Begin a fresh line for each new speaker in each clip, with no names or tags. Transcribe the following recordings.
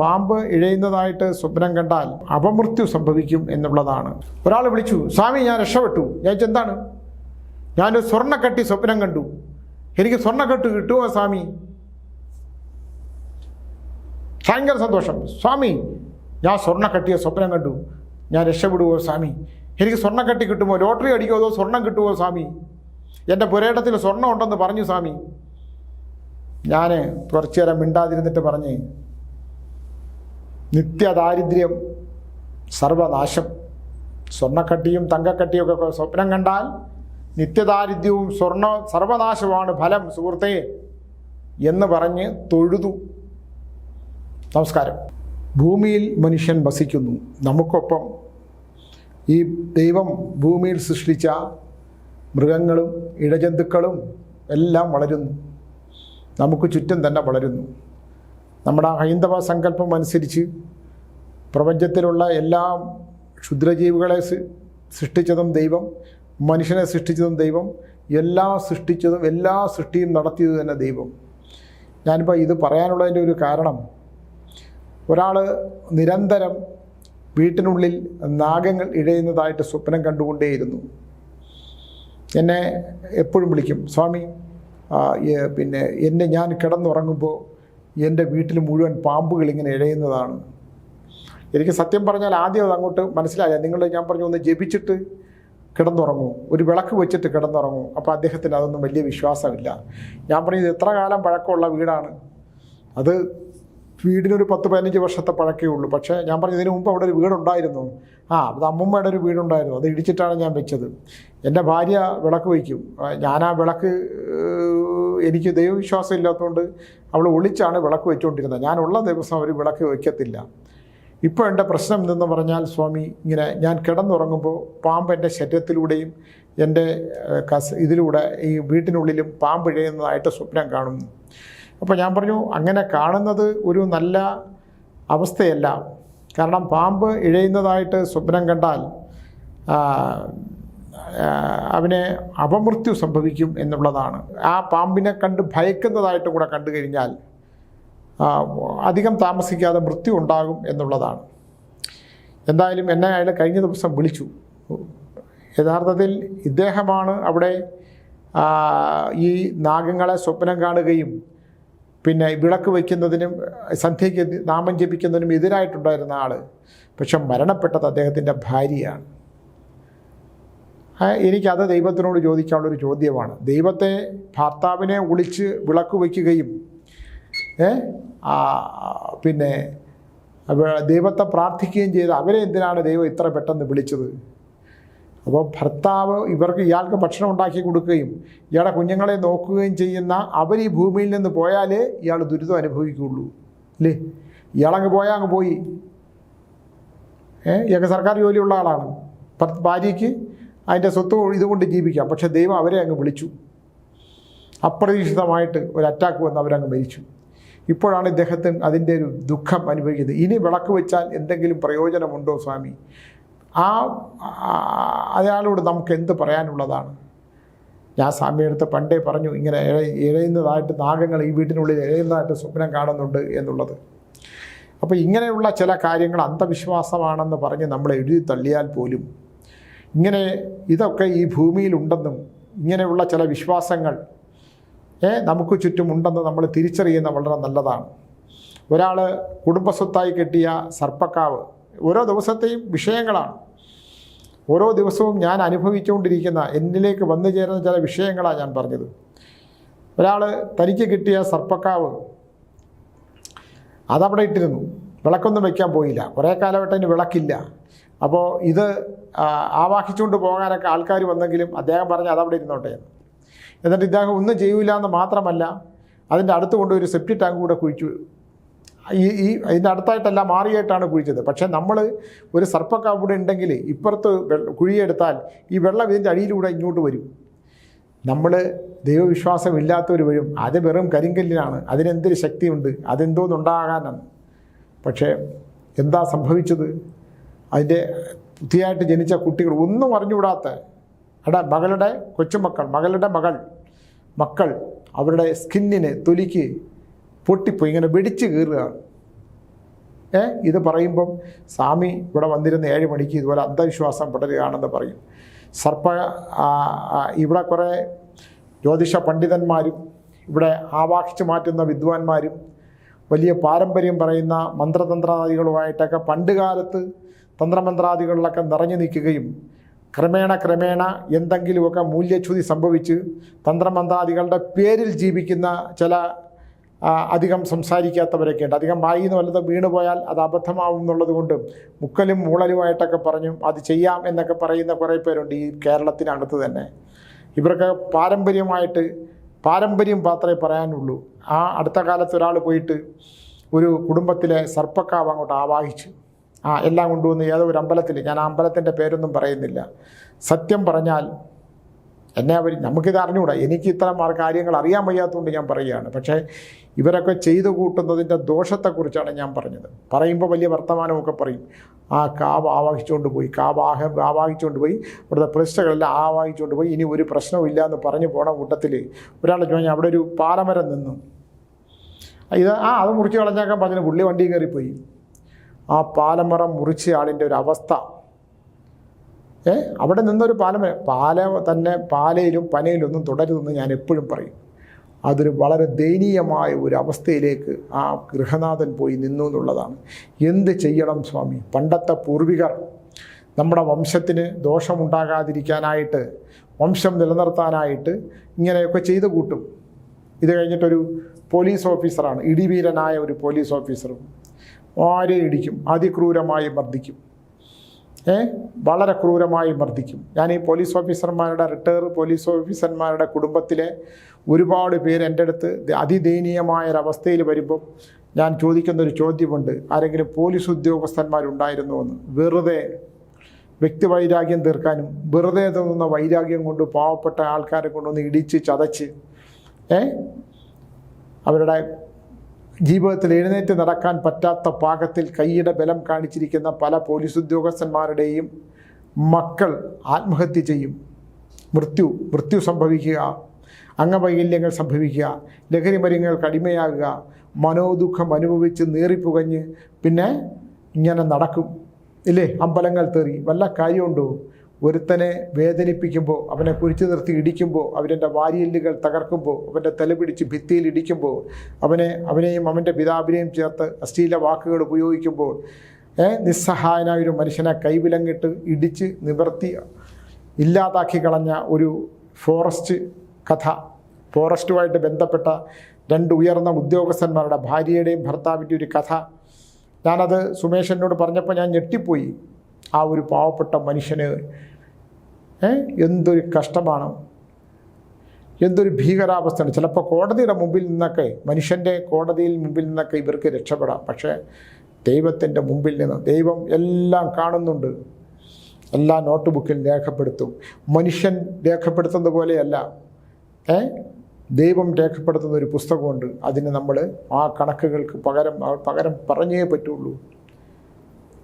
പാമ്പ് ഇഴയുന്നതായിട്ട് സ്വപ്നം കണ്ടാൽ അപമൃത്യു സംഭവിക്കും എന്നുള്ളതാണ്. ഒരാൾ വിളിച്ചു, സ്വാമി ഞാൻ രക്ഷപ്പെട്ടു. ഞാൻ എന്താണ്? ഞാനൊരു സ്വർണ്ണക്കട്ടി സ്വപ്നം കണ്ടു. എനിക്ക് സ്വർണ്ണക്കെട്ട് കിട്ടുമോ സ്വാമി? ഭയങ്കര സന്തോഷം. സ്വാമി ഞാൻ സ്വർണ്ണക്കട്ടിയെ സ്വപ്നം കണ്ടു, ഞാൻ രക്ഷപ്പെടുവോ സ്വാമി? എനിക്ക് സ്വർണ്ണക്കട്ടി കിട്ടുമോ? ലോട്ടറി അടിക്കുമോ അതോ സ്വർണം കിട്ടുമോ സ്വാമി? എൻ്റെ പുരയിടത്തിൽ സ്വർണ്ണം ഉണ്ടെന്ന് പറഞ്ഞു സ്വാമി. ഞാൻ കുറച്ചു നേരം മിണ്ടാതിരുന്നിട്ട് പറഞ്ഞ്, നിത്യദാരിദ്ര്യം, സർവനാശം. സ്വർണ്ണക്കട്ടിയും തങ്കക്കട്ടിയും ഒക്കെ സ്വപ്നം കണ്ടാൽ നിത്യദാരിദ്ര്യവും സർവനാശമാണ് ഫലം സുഹൃത്തേ എന്ന് പറഞ്ഞ് തൊഴുതു. നമസ്കാരം. ഭൂമിയിൽ മനുഷ്യൻ വസിക്കുന്നു. നമുക്കൊപ്പം ഈ ദൈവം ഭൂമിയിൽ സൃഷ്ടിച്ച മൃഗങ്ങളും ഇഴജന്തുക്കളും എല്ലാം വളരുന്നു, നമുക്ക് ചുറ്റും തന്നെ വളരുന്നു. നമ്മുടെ ഹൈന്ദവ സങ്കല്പം അനുസരിച്ച് പ്രപഞ്ചത്തിലുള്ള എല്ലാ ക്ഷുദ്രജീവികളെ സൃഷ്ടിച്ചതും ദൈവം, മനുഷ്യനെ സൃഷ്ടിച്ചതും ദൈവം, എല്ലാ സൃഷ്ടിയും നടത്തിയത് തന്നെ ദൈവം. ഞാനിപ്പോൾ ഇത് പറയാനുള്ളതിൻ്റെ ഒരു കാരണം, ഒരാൾ നിരന്തരം വീട്ടിനുള്ളിൽ നാഗങ്ങൾ ഇഴയുന്നതായിട്ട് സ്വപ്നം കണ്ടുകൊണ്ടേയിരുന്നു. എന്നെ എപ്പോഴും വിളിക്കും, സ്വാമി ഞാൻ കിടന്നുറങ്ങുമ്പോൾ എൻ്റെ വീട്ടിൽ മുഴുവൻ പാമ്പുകൾ ഇങ്ങനെ ഇഴയുന്നതാണ്. എനിക്ക് സത്യം പറഞ്ഞാൽ ആദ്യം അത് അങ്ങോട്ട് മനസ്സിലായില്ല. ഞാൻ പറഞ്ഞു, ഒന്ന് ജപിച്ചിട്ട് കിടന്നുറങ്ങൂ, ഒരു വിളക്ക് വെച്ചിട്ട് കിടന്നുറങ്ങൂ. അപ്പോൾ അദ്ദേഹത്തിന് അതൊന്നും വലിയ വിശ്വാസമില്ല. ഞാൻ പറഞ്ഞു, ഇത് എത്ര കാലം പഴക്കമുള്ള വീടാണ്, അത് വീടിനൊരു 10-15 വർഷത്തെ പഴക്കേ ഉള്ളൂ. പക്ഷേ ഞാൻ പറഞ്ഞു, ഇതിനു മുമ്പ് അവിടെ ഒരു വീടുണ്ടായിരുന്നു. അത് അമ്മൂമ്മയുടെ ഒരു വീടുണ്ടായിരുന്നു, അത് ഇടിച്ചിട്ടാണ് ഞാൻ വെച്ചത്. എൻ്റെ ഭാര്യ വിളക്ക് വയ്ക്കും, ഞാൻ ആ വിളക്ക്, എനിക്ക് ദൈവവിശ്വാസം ഇല്ലാത്തതുകൊണ്ട് അവൾ ഒളിച്ചാണ് വിളക്ക് വെച്ചുകൊണ്ടിരുന്നത്. ഞാനുള്ള ദിവസം അവർ വിളക്ക് വയ്ക്കത്തില്ല. ഇപ്പോൾ എൻ്റെ പ്രശ്നം എന്തെന്ന് പറഞ്ഞാൽ, സ്വാമി, ഇങ്ങനെ ഞാൻ കിടന്നുറങ്ങുമ്പോൾ പാമ്പ് എൻ്റെ ശരീരത്തിലൂടെയും എൻ്റെ ഇതിലൂടെ ഈ വീട്ടിനുള്ളിലും പാമ്പ് ഇഴയുന്നതായിട്ട് സ്വപ്നം കാണുന്നു. അപ്പോൾ ഞാൻ പറഞ്ഞു, അങ്ങനെ കാണുന്നത് ഒരു നല്ല അവസ്ഥയല്ല. കാരണം പാമ്പ് ഇഴയുന്നതായിട്ട് സ്വപ്നം കണ്ടാൽ അവനെ അപമൃത്യു സംഭവിക്കും എന്നുള്ളതാണ്. ആ പാമ്പിനെ കണ്ട് ഭയക്കുന്നതായിട്ടും കൂടെ കണ്ടു കഴിഞ്ഞാൽ അധികം താമസിക്കാതെ മൃത്യു ഉണ്ടാകും എന്നുള്ളതാണ്. എന്തായാലും എന്നെ അയാൾ കഴിഞ്ഞ ദിവസം വിളിച്ചു. യഥാർത്ഥത്തിൽ ഇദ്ദേഹമാണ് അവിടെ ഈ നാഗങ്ങളെ സ്വപ്നം കാണുകയും പിന്നെ വിളക്ക് വയ്ക്കുന്നതിനും സന്ധ്യയ്ക്ക് നാമം ജപിക്കുന്നതിനും എതിരായിട്ടുണ്ടായിരുന്ന ആൾ. പക്ഷെ മരണപ്പെട്ടത് അദ്ദേഹത്തിൻ്റെ ഭാര്യയാണ്. എനിക്കത് ദൈവത്തിനോട് ചോദിക്കാനുള്ളൊരു ചോദ്യമാണ്. ദൈവത്തെ, ഭർത്താവിനെ ഒളിച്ച് വിളക്ക് വയ്ക്കുകയും പിന്നെ ദൈവത്തെ പ്രാർത്ഥിക്കുകയും ചെയ്ത് അവരെ എന്തിനാണ് ദൈവം ഇത്ര പെട്ടെന്ന് വിളിച്ചത്? അപ്പോൾ ഭർത്താവ് ഇയാൾക്ക് ഭക്ഷണം ഉണ്ടാക്കി കൊടുക്കുകയും ഇയാളുടെ കുഞ്ഞുങ്ങളെ നോക്കുകയും ചെയ്യുന്ന അവർ ഈ ഭൂമിയിൽ നിന്ന് പോയാലേ ഇയാൾ ദുരിതം അനുഭവിക്കുകയുള്ളൂ അല്ലേ? ഇയാളങ്ങ് പോയാൽ അങ്ങ് പോയി. ഇയാൾക്ക് സർക്കാർ ജോലിയുള്ള ആളാണ്, ഭാര്യയ്ക്ക് അതിൻ്റെ സ്വത്ത് ഇതുകൊണ്ട് ജീവിക്കാം. പക്ഷേ ദൈവം അവരെ അങ്ങ് വിളിച്ചു. അപ്രതീക്ഷിതമായിട്ട് ഒരു അറ്റാക്ക് വന്ന് അവരങ്ങ് മരിച്ചു. ഇപ്പോഴാണ് ഇദ്ദേഹത്തിന് അതിൻ്റെ ഒരു ദുഃഖം അനുഭവിക്കുന്നത്. ഇനി വിളക്ക് വെച്ചാൽ എന്തെങ്കിലും പ്രയോജനമുണ്ടോ സ്വാമി? അയാളോട് നമുക്ക് എന്ത് പറയാനുള്ളതാണ്? ഞാൻ സ്വാമിയെടുത്ത് പണ്ടേ പറഞ്ഞു, ഇങ്ങനെ ഇഴയുന്നതായിട്ട് നാഗങ്ങൾ ഈ വീട്ടിനുള്ളിൽ ഇഴയുന്നതായിട്ട് സ്വപ്നം കാണുന്നുണ്ട് എന്നുള്ളത്. അപ്പോൾ ഇങ്ങനെയുള്ള ചില കാര്യങ്ങൾ അന്ധവിശ്വാസമാണെന്ന് പറഞ്ഞ് നമ്മൾ എഴുതി തള്ളിയാൽ പോലും ഇതൊക്കെ ഈ ഭൂമിയിലുണ്ടെന്നും ഇങ്ങനെയുള്ള ചില വിശ്വാസങ്ങൾ നമുക്ക് ചുറ്റുമുണ്ടെന്ന് നമ്മൾ തിരിച്ചറിയുന്ന വളരെ നല്ലതാണ്. ഒരാൾ കുടുംബസ്വത്തായി കെട്ടിയ സർപ്പക്കാവ് ഓരോ ദിവസത്തെയും വിഷയങ്ങളാണ്. ഓരോ ദിവസവും ഞാൻ അനുഭവിച്ചുകൊണ്ടിരിക്കുന്ന, എന്നിലേക്ക് വന്നു ചേരുന്ന ചില വിഷയങ്ങളാണ് ഞാൻ പറഞ്ഞത്. ഒരാൾ തനിക്ക് കിട്ടിയ സർപ്പക്കാവ് അതവിടെ ഇട്ടിരുന്നു, വിളക്കൊന്നും വയ്ക്കാൻ പോയില്ല. കുറേ കാലമായിട്ട് അതിന് വിളക്കില്ല. അപ്പോൾ ഇത് ആവാഹിച്ചുകൊണ്ട് പോകാനൊക്കെ ആൾക്കാർ വന്നെങ്കിലും അദ്ദേഹം പറഞ്ഞ് അതവിടെ ഇരുന്നോട്ടെ. എന്നിട്ട് ഇദ്ദേഹം ഒന്നും ചെയ്യൂല എന്ന് മാത്രമല്ല, അതിൻ്റെ അടുത്ത് കൊണ്ട് ഒരു സെപ്റ്റി ടാങ്ക് കൂടെ കുഴിച്ചു. ഇതിൻ്റെ അടുത്തായിട്ടല്ല, മാറിയായിട്ടാണ് കുഴിച്ചത്. പക്ഷേ നമ്മൾ ഒരു സർപ്പക്കാവ് കൂടെ ഉണ്ടെങ്കിൽ ഇപ്പുറത്ത് കുഴിയെടുത്താൽ ഈ വെള്ളം ഇതിൻ്റെ അടിയിലൂടെ ഇങ്ങോട്ട് വരും. നമ്മൾ ദൈവവിശ്വാസം ഇല്ലാത്തവർ വരും, അത് വെറും കരിങ്കല്ലിനാണ്, അതിനെന്തൊരു ശക്തിയുണ്ട്, അതെന്തോന്നുണ്ടാകാനാണ്. പക്ഷേ എന്താ സംഭവിച്ചത്? അതിൻ്റെ പുതിയതായിട്ട് ജനിച്ച കുട്ടികൾ, ഒന്നും അറിഞ്ഞുകൂടാത്ത മകളുടെ കൊച്ചുമക്കൾ, മകളുടെ മക്കൾ അവരുടെ സ്കിന്നിന്, തൊലിക്ക് പൊട്ടിപ്പോയി, ഇങ്ങനെ വെടിച്ച് കീറുകയാണ്. ഇത് പറയുമ്പം സ്വാമി ഇവിടെ വന്നിരുന്ന 7 മണിക്ക് ഇതുപോലെ അന്ധവിശ്വാസം പടരുകയാണെന്ന് പറയും. ഇവിടെ കുറേ ജ്യോതിഷ പണ്ഡിതന്മാരും ഇവിടെ ആവാഹിച്ചു മാറ്റുന്ന വിദ്വാൻമാരും വലിയ പാരമ്പര്യം പറയുന്ന മന്ത്രതന്ത്രാദികളുമായിട്ടൊക്കെ പണ്ട് കാലത്ത് തന്ത്രമന്ത്രാദികളിലൊക്കെ നിറഞ്ഞു നിൽക്കുകയും ക്രമേണ എന്തെങ്കിലുമൊക്കെ മൂല്യച്യുതി സംഭവിച്ച് തന്ത്രമന്ത്രാദികളുടെ പേരിൽ ജീവിക്കുന്ന ചില അധികം സംസാരിക്കാത്തവരൊക്കെ ഉണ്ട്. അധികം വായിന്ന് വല്ലതും വീണുപോയാൽ അത് അബദ്ധമാവും എന്നുള്ളത് കൊണ്ട് മുക്കലും മൂളലുമായിട്ടൊക്കെ പറഞ്ഞു അത് ചെയ്യാം എന്നൊക്കെ പറയുന്ന കുറേ പേരുണ്ട് ഈ കേരളത്തിനകത്ത് തന്നെ. ഇവർക്ക് പാരമ്പര്യം മാത്രമേ പറയാനുള്ളൂ. അടുത്ത കാലത്ത് ഒരാൾ പോയിട്ട് ഒരു കുടുംബത്തിലെ സർപ്പക്കാവ് അങ്ങോട്ട് ആവാഹിച്ചു. എല്ലാം കൊണ്ടുവന്ന് ഏതോ ഒരു അമ്പലത്തിൽ, ഞാൻ ആ അമ്പലത്തിൻ്റെ പേരൊന്നും പറയുന്നില്ല. സത്യം പറഞ്ഞാൽ എന്നെ നമുക്കിത് അറിഞ്ഞുകൂടാ, എനിക്ക് ഇത്തരം കാര്യങ്ങൾ അറിയാൻ വയ്യാത്തതുകൊണ്ട് ഞാൻ പറയുകയാണ്. പക്ഷേ ഇവരൊക്കെ ചെയ്തു കൂട്ടുന്നതിൻ്റെ ദോഷത്തെക്കുറിച്ചാണ് ഞാൻ പറഞ്ഞത്. പറയുമ്പോൾ വലിയ വർത്തമാനമൊക്കെ പറയും. കാവ് ആവാഹിച്ചുകൊണ്ട് പോയി, ആവാഹിച്ചുകൊണ്ട് പോയി, ഇവിടുത്തെ പ്രതിഷ്ഠകളെല്ലാം ആവാഹിച്ചുകൊണ്ട് പോയി, ഇനി ഒരു പ്രശ്നവും ഇല്ല എന്ന് പറഞ്ഞു പോണ കൂട്ടത്തിൽ ഒരാൾ ചോദിച്ചാൽ അവിടെ ഒരു പാലമരം നിന്നു. അത് മുറിച്ച് കളഞ്ഞാക്കാൻ പറഞ്ഞ് പുള്ളി വണ്ടി കയറിപ്പോയി. ആ പാലമരം മുറിച്ച ആളിൻ്റെ ഒരു അവസ്ഥ, അവിടെ നിന്നൊരു പാലയിലും പനയിലൊന്നും തുടരുതെന്ന് ഞാൻ എപ്പോഴും പറയും. അതൊരു വളരെ ദയനീയമായ ഒരു അവസ്ഥയിലേക്ക് ആ ഗൃഹനാഥൻ പോയി നിന്നു എന്നുള്ളതാണ്. എന്ത് ചെയ്യണം സ്വാമി? പണ്ടത്തെ പൂർവികർ നമ്മുടെ വംശത്തിന് ദോഷമുണ്ടാകാതിരിക്കാനായിട്ട്, വംശം നിലനിർത്താനായിട്ട് ഇങ്ങനെയൊക്കെ ചെയ്തു കൂട്ടും. ഇത് കഴിഞ്ഞിട്ടൊരു പോലീസ് ഓഫീസറാണ്, ഇടിവീരനായ ഒരു പോലീസ് ഓഫീസറും ആരെ ഇടിക്കും, അതിക്രൂരമായി മർദ്ദിക്കും, വളരെ ക്രൂരമായി മർദ്ദിക്കും. ഞാൻ ഈ പോലീസ് ഓഫീസർമാരുടെ, റിട്ടയർ പോലീസ് ഓഫീസർമാരുടെ കുടുംബത്തിലെ ഒരുപാട് പേര് എൻ്റെ അടുത്ത് അതിദയനീയമായൊരവസ്ഥയിൽ വരുമ്പം ഞാൻ ചോദിക്കുന്നൊരു ചോദ്യമുണ്ട്, ആരെങ്കിലും പോലീസ് ഉദ്യോഗസ്ഥന്മാരുണ്ടായിരുന്നോ എന്ന്. വെറുതെ വ്യക്തിവൈരാഗ്യം തീർക്കാനും വെറുതെ തോന്നുന്ന വൈരാഗ്യം കൊണ്ട് പാവപ്പെട്ട ആൾക്കാരെ കൊണ്ടൊന്ന് ഇടിച്ച് ചതച്ച് അവരുടെ ജീവിതത്തിൽ എഴുന്നേറ്റ് നടക്കാൻ പറ്റാത്ത പാകത്തിൽ കൈയുടെ ബലം കാണിച്ചിരിക്കുന്ന പല പോലീസ് ഉദ്യോഗസ്ഥന്മാരുടെയും മക്കൾ ആത്മഹത്യ ചെയ്യും. മൃത്യു സംഭവിക്കുക, അംഗവൈകല്യങ്ങൾ സംഭവിക്കുക, ലഹരി മരുന്നുകൾക്ക് അടിമയാകുക, മനോദുഃഖം അനുഭവിച്ച് നേറിപ്പുകഞ്ഞ് പിന്നെ ഇങ്ങനെ നടക്കും ഇല്ലേ? അമ്പലങ്ങൾ തേറി വല്ല കാര്യമുണ്ടോ? ഒരുത്തനെ വേദനിപ്പിക്കുമ്പോൾ, അവനെ കുരിച്ചു നിർത്തി ഇടിക്കുമ്പോൾ, അവൻ്റെ വാരിയെല്ലുകൾ തകർക്കുമ്പോൾ, അവൻ്റെ തലപിടിച്ച് ഭിത്തിയിൽ ഇടിക്കുമ്പോൾ, അവനെയും അവൻ്റെ പിതാവിനെയും ചേർത്ത് അശ്ലീല വാക്കുകൾ ഉപയോഗിക്കുമ്പോൾ, നിസ്സഹായനായൊരു മനുഷ്യനെ കൈവിലങ്ങിട്ട് ഇടിച്ച് നിവർത്തി ഇല്ലാതാക്കി കളഞ്ഞ ഒരു ഫോറസ്റ്റ് കഥ, ഫോറസ്റ്റുമായിട്ട് ബന്ധപ്പെട്ട 2 ഉയർന്ന ഉദ്യോഗസ്ഥന്മാരുടെ ഭാര്യയുടെയും ഭർത്താവിൻ്റെ ഒരു കഥ ഞാനത് സുമേഷനോട് പറഞ്ഞപ്പോൾ ഞാൻ ഞെട്ടിപ്പോയി. ആ ഒരു പാവപ്പെട്ട മനുഷ്യന് എന്തൊരു കഷ്ടമാണ്, എന്തൊരു ഭീകരാവസ്ഥയാണ്. ചിലപ്പോൾ കോടതിയുടെ മുമ്പിൽ നിന്നൊക്കെ, മനുഷ്യൻ്റെ കോടതിയിൽ മുമ്പിൽ നിന്നൊക്കെ ഇവർക്ക് രക്ഷപ്പെടാം. പക്ഷേ ദൈവത്തിൻ്റെ മുമ്പിൽ നിന്ന് ദൈവം എല്ലാം കാണുന്നുണ്ട്, എല്ലാം നോട്ട് ബുക്കിൽ രേഖപ്പെടുത്തും. മനുഷ്യൻ രേഖപ്പെടുത്തുന്നത് പോലെയല്ല, ദൈവം രേഖപ്പെടുത്തുന്ന ഒരു പുസ്തകമുണ്ട്. അതിന് നമ്മൾ ആ കണക്കുകൾക്ക് പകരം പറഞ്ഞേ പറ്റുള്ളൂ.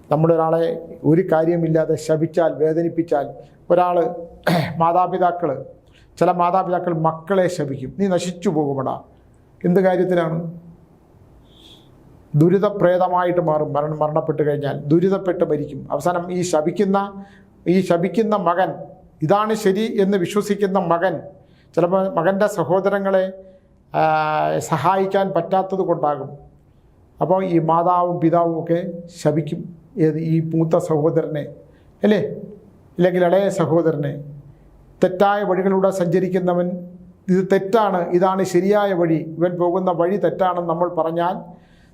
നമ്മളൊരാളെ ഒരു കാര്യമില്ലാതെ ശപിച്ചാൽ, വേദനിപ്പിച്ചാൽ, ചില മാതാപിതാക്കൾ മക്കളെ ശപിക്കും, നീ നശിച്ചു പോകുമെടാ. എന്ത് കാര്യത്തിനാണ്? ദുരിതപ്രേതമായിട്ട് മാറും. മരണപ്പെട്ട് കഴിഞ്ഞാൽ ദുരിതപ്പെട്ട് മരിക്കും. അവസാനം ഈ ശപിക്കുന്ന മകൻ, ഇതാണ് ശരി എന്ന് വിശ്വസിക്കുന്ന മകൻ, ചിലപ്പോൾ മകൻ്റെ സഹോദരങ്ങളെ സഹായിക്കാൻ പറ്റാത്തത് കൊണ്ടാകും. അപ്പോൾ ഈ മാതാവും പിതാവും ഒക്കെ ശപിക്കും ഈ മൂത്ത സഹോദരനെ, അല്ലേ? ഇല്ലെങ്കിൽ ഇളയ സഹോദരനെ. തെറ്റായ വഴികളിലൂടെ സഞ്ചരിക്കുന്നവൻ ഇത് തെറ്റാണ്, ഇതാണ് ശരിയായ വഴി, ഇവൻ പോകുന്ന വഴി തെറ്റാണെന്ന് നമ്മൾ പറഞ്ഞാൽ,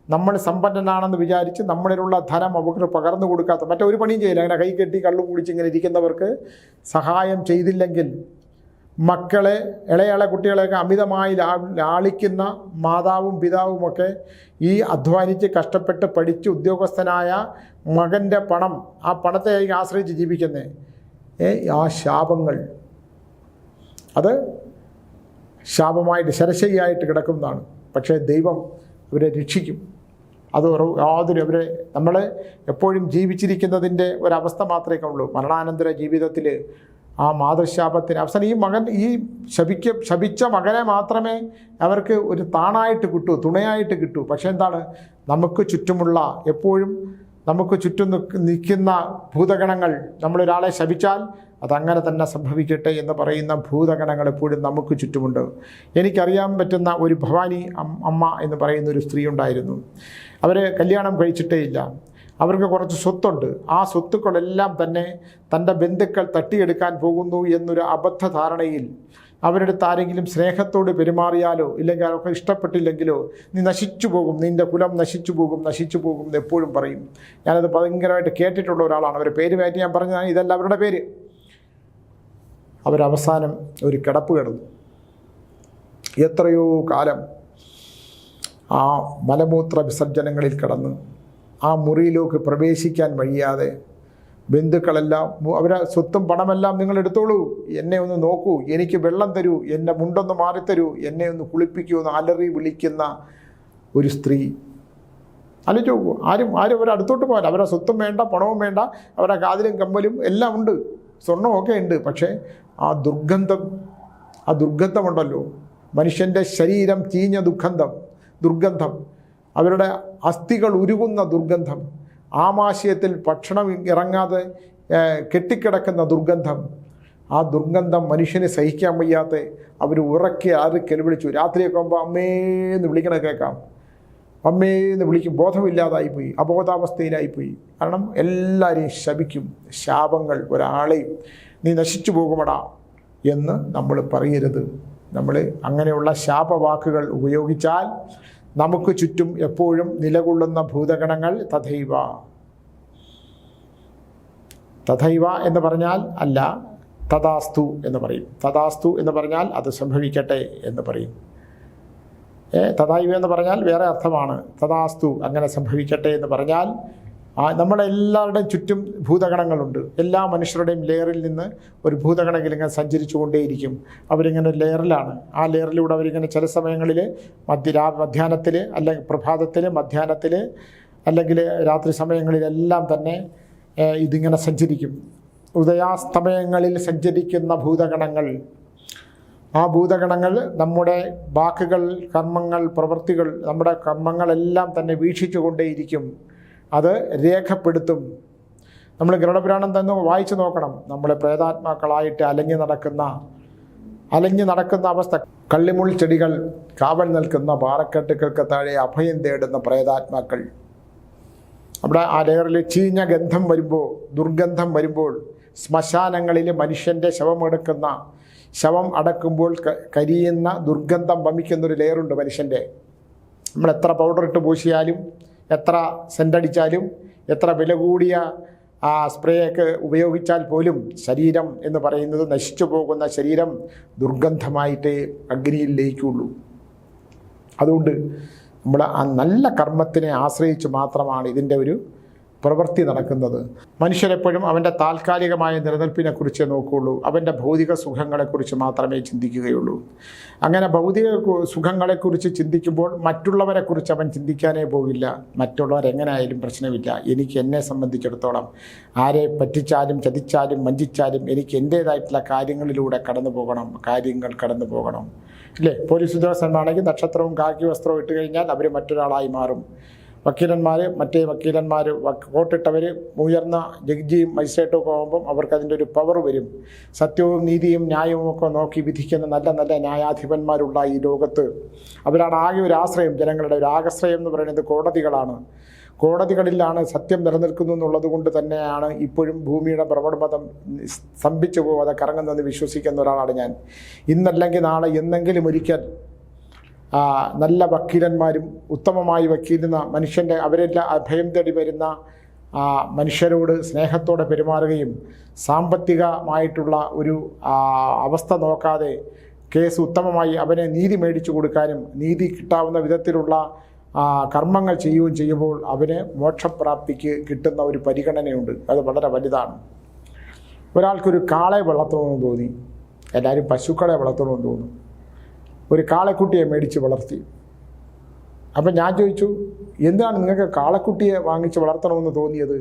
നമ്മൾ സമ്പന്നനാണെന്ന് വിചാരിച്ച് നമ്മളിലുള്ള ധനം അവർക്ക് പകർന്നു കൊടുക്കാത്ത, മറ്റൊരു പണിയും ചെയ്യില്ല, അങ്ങനെ കൈ കെട്ടി കള്ളു കുടിച്ച് ഇങ്ങനെ ഇരിക്കുന്നവർക്ക് സഹായം ചെയ്തില്ലെങ്കിൽ, മക്കളെ, ഇളയ കുട്ടികളെയൊക്കെ അമിതമായി ലാളിക്കുന്ന മാതാവും പിതാവുമൊക്കെ ഈ അധ്വാനിച്ച് കഷ്ടപ്പെട്ട് പഠിച്ച് ഉദ്യോഗസ്ഥനായ മകൻ്റെ പണം, ആ പണത്തെ ആശ്രയിച്ച് ജീവിക്കുന്നത്, ആ ശാപങ്ങൾ, അത് ശാപമായിട്ട് ശരശയ്യായിട്ട് കിടക്കുന്നതാണ്. പക്ഷേ ദൈവം അവരെ രക്ഷിക്കും. അത് നമ്മൾ എപ്പോഴും ജീവിച്ചിരിക്കുന്നതിൻ്റെ ഒരവസ്ഥ മാത്രമേ കാണുള്ളൂ. മരണാനന്തര ജീവിതത്തിൽ ആ മാതൃശാപത്തിന് അവസാനം ഈ ശപിച്ച മകനെ മാത്രമേ അവർക്ക് ഒരു താണായിട്ട് കിട്ടൂ, തുണയായിട്ട് കിട്ടൂ. പക്ഷേ എന്താണ്, നമുക്ക് ചുറ്റുമുള്ള എപ്പോഴും നമുക്ക് ചുറ്റും നിൽക്കുന്ന ഭൂതഗണങ്ങൾ, നമ്മളൊരാളെ ശപിച്ചാൽ അതങ്ങനെ തന്നെ സംഭവിക്കട്ടെ എന്ന് പറയുന്ന ഭൂതഗണങ്ങൾ എപ്പോഴും നമുക്ക് ചുറ്റുമുണ്ട്. എനിക്കറിയാൻ പറ്റുന്ന ഒരു ഭവാനി അമ്മ എന്ന് പറയുന്ന ഒരു സ്ത്രീ ഉണ്ടായിരുന്നു. അവർ കല്യാണം കഴിച്ചിട്ടേ ഇല്ല. അവർക്ക് കുറച്ച് സ്വത്തുണ്ട്. ആ സ്വത്തുക്കളെല്ലാം തന്നെ തൻ്റെ ബന്ധുക്കൾ തട്ടിയെടുക്കാൻ പോകുന്നു എന്നൊരു അബദ്ധധാരണയിൽ അവരുടെ അടുത്ത് ആരെങ്കിലും സ്നേഹത്തോട് പെരുമാറിയാലോ ഇല്ലെങ്കിൽ അവർക്ക് ഇഷ്ടപ്പെട്ടില്ലെങ്കിലോ നീ നശിച്ചു പോകും, നിൻ്റെ കുലം നശിച്ചു പോകും എന്ന് എപ്പോഴും പറയും. ഞാനത് ഭയങ്കരമായിട്ട് കേട്ടിട്ടുള്ള ഒരാളാണ്. അവരുടെ പേര് മാറ്റി ഞാൻ പറഞ്ഞതാണ്, ഇതല്ല അവരുടെ പേര്. അവരവസാനം ഒരു കിടപ്പ് കിടന്നു. എത്രയോ കാലം ആ മലമൂത്ര വിസർജനങ്ങളിൽ കിടന്ന് ആ മുറിയിലേക്ക് പ്രവേശിക്കാൻ വഴിയാതെ ബന്ധുക്കളെല്ലാം അവരെ സ്വത്തും പണമെല്ലാം നിങ്ങൾ എടുത്തോളൂ, എന്നെ ഒന്ന് നോക്കൂ, എനിക്ക് വെള്ളം തരൂ, എൻ്റെ മുണ്ടൊന്ന് മാറിത്തരൂ, എന്നെ ഒന്ന് കുളിപ്പിക്കൂ എന്ന് അലറി വിളിക്കുന്ന ഒരു സ്ത്രീ. ആലോചിച്ച് നോക്കൂ. ആരും അവരെ അടുത്തോട്ട് പോകാൻ, അവരെ സ്വത്തും വേണ്ട, പണവും വേണ്ട, അവരുടെ കാതിലും കമ്മലും എല്ലാം ഉണ്ട്, സ്വർണ്ണമൊക്കെ ഉണ്ട്. പക്ഷേ ആ ദുർഗന്ധമുണ്ടല്ലോ, മനുഷ്യൻ്റെ ശരീരം ചീഞ്ഞ ദുർഗന്ധം, അവരുടെ അസ്ഥികൾ ഉരുകുന്ന ദുർഗന്ധം, ആമാശയത്തിൽ ഭക്ഷണം ഇറങ്ങാതെ കെട്ടിക്കിടക്കുന്ന ദുർഗന്ധം, ആ ദുർഗന്ധം മനുഷ്യന് സഹിക്കാൻ വയ്യാതെ അവർ ഉറക്കി കെലുവിളിച്ചു. രാത്രിയൊക്കെ ആകുമ്പോൾ അമ്മേന്ന് വിളിക്കണ കേൾക്കാം. അമ്മേന്ന് വിളിക്കും. ബോധമില്ലാതായിപ്പോയി, അബോധാവസ്ഥയിലായിപ്പോയി. കാരണം എല്ലാവരെയും ശപിക്കും. ശാപങ്ങൾ ഒരാളെയും നീ നശിച്ചു പോകുമടാ എന്ന് നമ്മൾ പറയരുത്. നമ്മൾ അങ്ങനെയുള്ള ശാപവാക്കുകൾ ഉപയോഗിച്ചാൽ നമുക്ക് ചുറ്റും എപ്പോഴും നിലകൊള്ളുന്ന ഭൂതഗണങ്ങൾ തഥൈവ എന്ന് പറഞ്ഞാൽ അല്ല, തഥാസ്തു എന്ന് പറയും. തഥാസ്തു എന്ന് പറഞ്ഞാൽ അത് സംഭവിക്കട്ടെ എന്ന് പറയും. തഥൈവ എന്ന് പറഞ്ഞാൽ വേറെ അർത്ഥമാണ്. തഥാസ്തു അങ്ങനെ സംഭവിക്കട്ടെ എന്ന് പറഞ്ഞാൽ നമ്മളെല്ലാവരുടെയും ചുറ്റും ഭൂതഗണങ്ങളുണ്ട്. എല്ലാ മനുഷ്യരുടെയും ലെയറിൽ നിന്ന് ഒരു ഭൂതഗണങ്ങൾ ഇങ്ങനെ സഞ്ചരിച്ചു കൊണ്ടേയിരിക്കും. അവരിങ്ങനെ ലെയറിലാണ്. ആ ലെയറിലൂടെ അവരിങ്ങനെ ചില സമയങ്ങളിൽ മധ്യാഹ്നത്തിൽ അല്ലെങ്കിൽ പ്രഭാതത്തിൽ, മധ്യാഹ്നത്തിൽ അല്ലെങ്കിൽ രാത്രി സമയങ്ങളിലെല്ലാം തന്നെ ഇതിങ്ങനെ സഞ്ചരിക്കും. ഉദയാസ്തമയങ്ങളിൽ സഞ്ചരിക്കുന്ന ഭൂതഗണങ്ങൾ, ആ ഭൂതഗണങ്ങൾ നമ്മുടെ വാക്കുകൾ, കർമ്മങ്ങൾ, പ്രവൃത്തികൾ, നമ്മുടെ കർമ്മങ്ങളെല്ലാം തന്നെ വീക്ഷിച്ചു കൊണ്ടേയിരിക്കും. അത് രേഖപ്പെടുത്തും. നമ്മൾ ഗരുഡപുരാണം തന്നെ വായിച്ചു നോക്കണം. നമ്മളെ പ്രേതാത്മാക്കളായിട്ട് അലഞ്ഞു നടക്കുന്ന അവസ്ഥ. കള്ളിമുൾ ചെടികൾ കാവൽ നിൽക്കുന്ന പാറക്കെട്ടുകൾക്ക് താഴെ അഭയം തേടുന്ന പ്രേതാത്മാക്കൾ. അവിടെ ആ ലെയറിൽ ചീഞ്ഞ ഗന്ധം വരുമ്പോൾ, ദുർഗന്ധം വരുമ്പോൾ, ശ്മശാനങ്ങളിൽ മനുഷ്യൻ്റെ ശവം അടക്കുമ്പോൾ കരിയുന്ന ദുർഗന്ധം വമിക്കുന്നൊരു ലെയറുണ്ട് മനുഷ്യൻ്റെ. നമ്മൾ എത്ര പൗഡർ ഇട്ട് പൂശിയാലും, എത്ര സെൻ്റടിച്ചാലും, എത്ര വില കൂടിയ ആ സ്പ്രേ ഒക്കെ ഉപയോഗിച്ചാൽ പോലും ശരീരം എന്ന് പറയുന്നത്, നശിച്ചു പോകുന്ന ശരീരം ദുർഗന്ധമായിട്ടേ അഗ്നിയിൽ ലയിക്കുള്ളൂ. അതുകൊണ്ട് നമ്മൾ ആ നല്ല കർമ്മത്തിനെ ആശ്രയിച്ച് മാത്രമാണ് ഇതിൻ്റെ ഒരു പ്രവൃത്തി നടക്കുന്നത്. മനുഷ്യരെപ്പോഴും അവൻ്റെ താൽക്കാലികമായ നിലനിൽപ്പിനെക്കുറിച്ച് നോക്കുകയുള്ളൂ. അവൻ്റെ ഭൗതിക സുഖങ്ങളെക്കുറിച്ച് മാത്രമേ ചിന്തിക്കുകയുള്ളൂ. അങ്ങനെ ഭൗതിക സുഖങ്ങളെക്കുറിച്ച് ചിന്തിക്കുമ്പോൾ മറ്റുള്ളവരെക്കുറിച്ച് അവൻ ചിന്തിക്കാനേ പോകില്ല. മറ്റുള്ളവരെങ്ങനെയായാലും പ്രശ്നമില്ല, എനിക്ക് എന്നെ സംബന്ധിച്ചിടത്തോളം ആരെ പറ്റിച്ചാലും ചതിച്ചാലും വഞ്ചിച്ചാലും എനിക്ക് എൻ്റേതായിട്ടുള്ള കാര്യങ്ങളിലൂടെ കടന്നു പോകണം. ഇല്ലേ? പോലീസ് ഉദ്യോഗസ്ഥന്മാരാണെങ്കിൽ നക്ഷത്രവും കാക്കി വസ്ത്രവും ഇട്ട് കഴിഞ്ഞാൽ അവർ മറ്റൊരാളായി മാറും. മറ്റേ വക്കീലന്മാർ കോട്ടിട്ടവർ ഉയർന്ന ജഡ്ജിയും മജിസ്ട്രേറ്റും ഒക്കെ ആകുമ്പം അവർക്ക് അതിൻ്റെ ഒരു പവർ വരും. സത്യവും നീതിയും ന്യായവും ഒക്കെ നോക്കി വിധിക്കുന്ന നല്ല ന്യായാധിപന്മാരുള്ള ഈ ലോകത്ത് അവരാണ് ആകെ ഒരു ആശ്രയം. ജനങ്ങളുടെ ഒരു ആശ്രയം എന്ന് പറയുന്നത് കോടതികളാണ്. കോടതികളിലാണ് സത്യം നിലനിൽക്കുന്നു എന്നുള്ളത് കൊണ്ട് തന്നെയാണ് ഇപ്പോഴും ഭൂമിയുടെ പ്രവണത സ്തംഭിച്ചു പോകാതെ കറങ്ങുന്നതെന്ന് വിശ്വസിക്കുന്ന ഒരാളാണ് ഞാൻ. ഇന്നല്ലെങ്കിൽ നാളെ എന്നെങ്കിലും ഒരിക്കൽ നല്ല വക്കീലന്മാരും ഉത്തമമായി വക്കീലുന്ന മനുഷ്യൻ്റെ അവരെല്ലാം അഭയം തേടി വരുന്ന മനുഷ്യരോട് സ്നേഹത്തോടെ പെരുമാറുകയും സാമ്പത്തികമായിട്ടുള്ള ഒരു അവസ്ഥ നോക്കാതെ കേസ് ഉത്തമമായി അവനെ നീതി മേടിച്ചു കൊടുക്കാനും നീതി കിട്ടാവുന്ന വിധത്തിലുള്ള കർമ്മങ്ങൾ ചെയ്യുമ്പോൾ അവന് മോക്ഷപ്രാപ്തിക്ക് കിട്ടുന്ന ഒരു പരിഗണനയുണ്ട്. അത് വളരെ വലുതാണ്. ഒരാൾക്കൊരു കാളെ വളർത്തണമെന്ന് തോന്നി. എല്ലാവരും പശുക്കളെ വളർത്തണമെന്ന് തോന്നും. ഒരു കാളക്കുട്ടിയെ മേടിച്ച് വളർത്തി. അപ്പം ഞാൻ ചോദിച്ചു, എന്താണ് നിങ്ങൾക്ക് കാളക്കുട്ടിയെ വാങ്ങിച്ച് വളർത്തണമെന്ന് തോന്നിയത്?